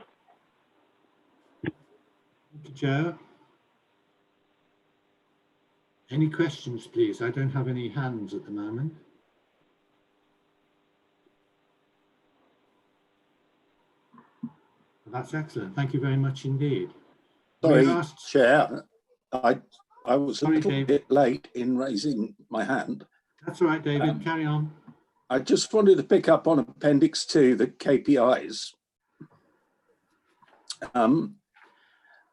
S2: Thank you, Joe. Any questions, please? I don't have any hands at the moment. That's excellent. Thank you very much indeed.
S10: Sorry, Chair, I was a little bit late in raising my hand.
S2: That's all right, David. Carry on.
S10: I just wanted to pick up on Appendix 2, the KPIs.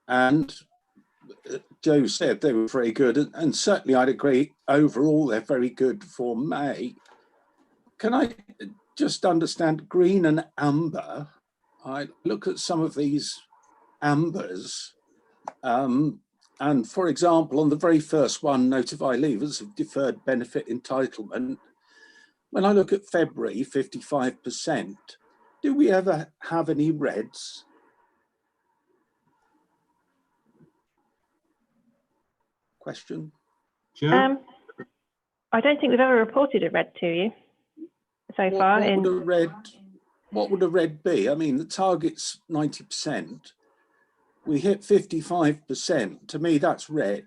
S10: And Joe said they were very good, and certainly I'd agree, overall they're very good for May. Can I just understand green and amber? I look at some of these ambers, and for example, on the very first one, notify leavers of deferred benefit entitlement. When I look at February, 55%, do we ever have any reds? Question.
S2: Joe?
S11: I don't think we've ever reported a red to you so far.
S10: What would a red be? I mean, the target's 90%. We hit 55%. To me, that's red.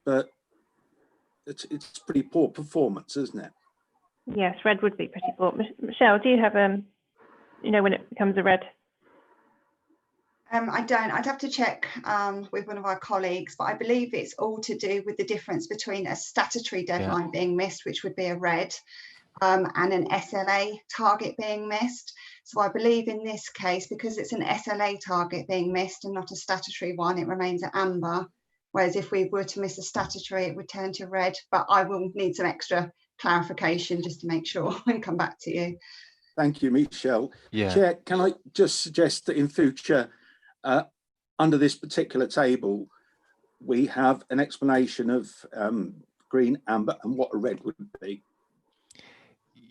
S10: But it's pretty poor performance, isn't it?
S11: Yes, red would be pretty poor. Michelle, do you have you know when it becomes a red?
S15: I don't. I'd have to check with one of our colleagues, but I believe it's all to do with the difference between a statutory deadline being missed, which would be a red, and an SLA target being missed. So I believe in this case, because it's an SLA target being missed and not a statutory one, it remains at amber. Whereas if we were to miss a statutory, it would turn to red. But I will need some extra clarification just to make sure and come back to you.
S10: Thank you, Michelle.
S7: Yeah.
S10: Chair, can I just suggest that in future, under this particular table, we have an explanation of green, amber, and what a red would be?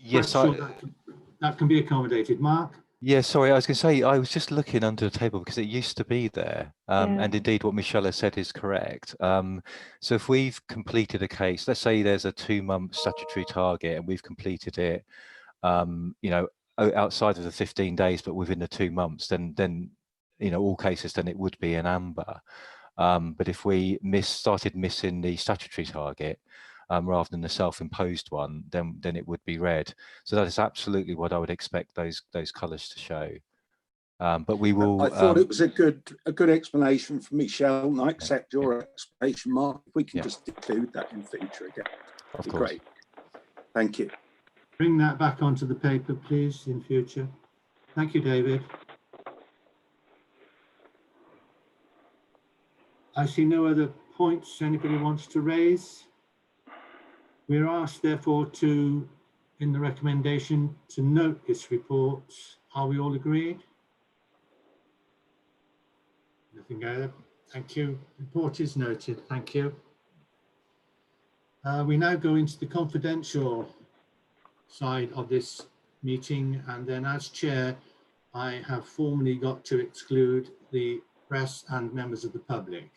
S2: Yes, that can be accommodated. Mark?
S7: Yeah, sorry, I was going to say, I was just looking under the table because it used to be there. And indeed, what Michelle has said is correct. So if we've completed a case, let's say there's a 2-month statutory target and we've completed it, you know, outside of the 15 days, but within the 2 months, then you know, all cases, then it would be an amber. But if we started missing the statutory target, rather than the self-imposed one, then it would be red. So that is absolutely what I would expect those colours to show. But we will.
S10: I thought it was a good explanation from Michelle, and I accept your explanation, Mark. If we can just include that in future again, that'd be great. Thank you.
S2: Bring that back onto the paper, please, in future. Thank you, David. I see no other points anybody wants to raise. We're asked, therefore, in the recommendation, to note this report. Are we all agreed? Nothing either. Thank you. Report is noted. Thank you. We now go into the confidential side of this meeting, and then as chair, I have formally got to exclude the press and members of the public.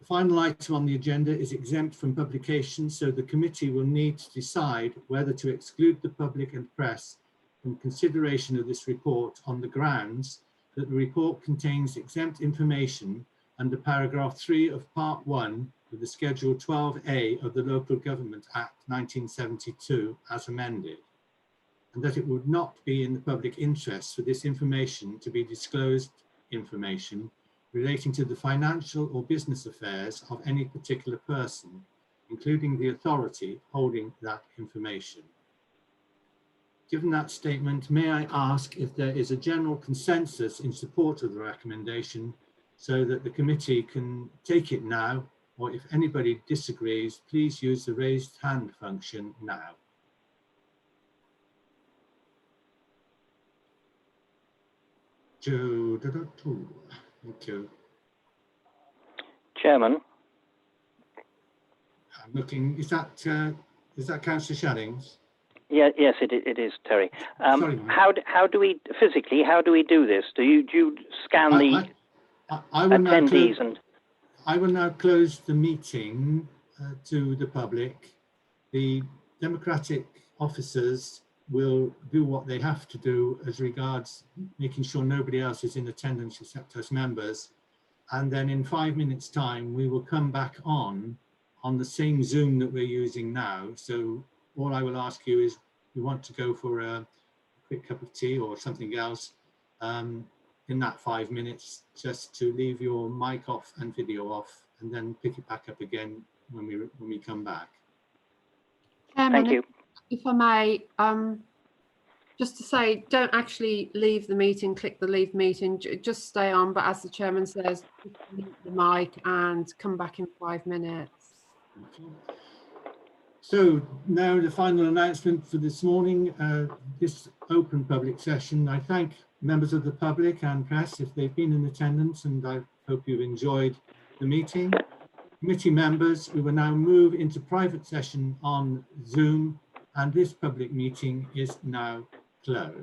S2: The final item on the agenda is exempt from publication, so the committee will need to decide whether to exclude the public and press from consideration of this report on the grounds that the report contains exempt information under paragraph 3 of part 1 of the Schedule 12A of the Local Government Act 1972 as amended, and that it would not be in the public interest for this information to be disclosed information relating to the financial or business affairs of any particular person, including the authority holding that information. Given that statement, may I ask if there is a general consensus in support of the recommendation so that the committee can take it now, or if anybody disagrees, please use the raised hand function now. Thank you.
S5: Chairman.
S2: I'm looking, is that Councillor Shannings?
S5: Yeah, yes, it is, Terry. How do we physically? How do we do this? Do you scan the attendees and?
S2: I will now close the meeting to the public. The democratic officers will do what they have to do as regards making sure nobody else is in attendance except us members. And then in 5 minutes' time, we will come back on the same Zoom that we're using now. So all I will ask you is, you want to go for a quick cup of tea or something else in that 5 minutes, just to leave your mic off and video off, and then pick it back up again when we come back.
S4: Chairman,
S5: thank you.
S4: If I may, just to say, don't actually leave the meeting, click the leave meeting, just stay on, but as the chairman says, mute the mic and come back in 5 minutes.
S2: So now the final announcement for this morning, this open public session. I thank members of the public and press if they've been in attendance, and I hope you've enjoyed the meeting. Committee members, we will now move into private session on Zoom, and this public meeting is now closed.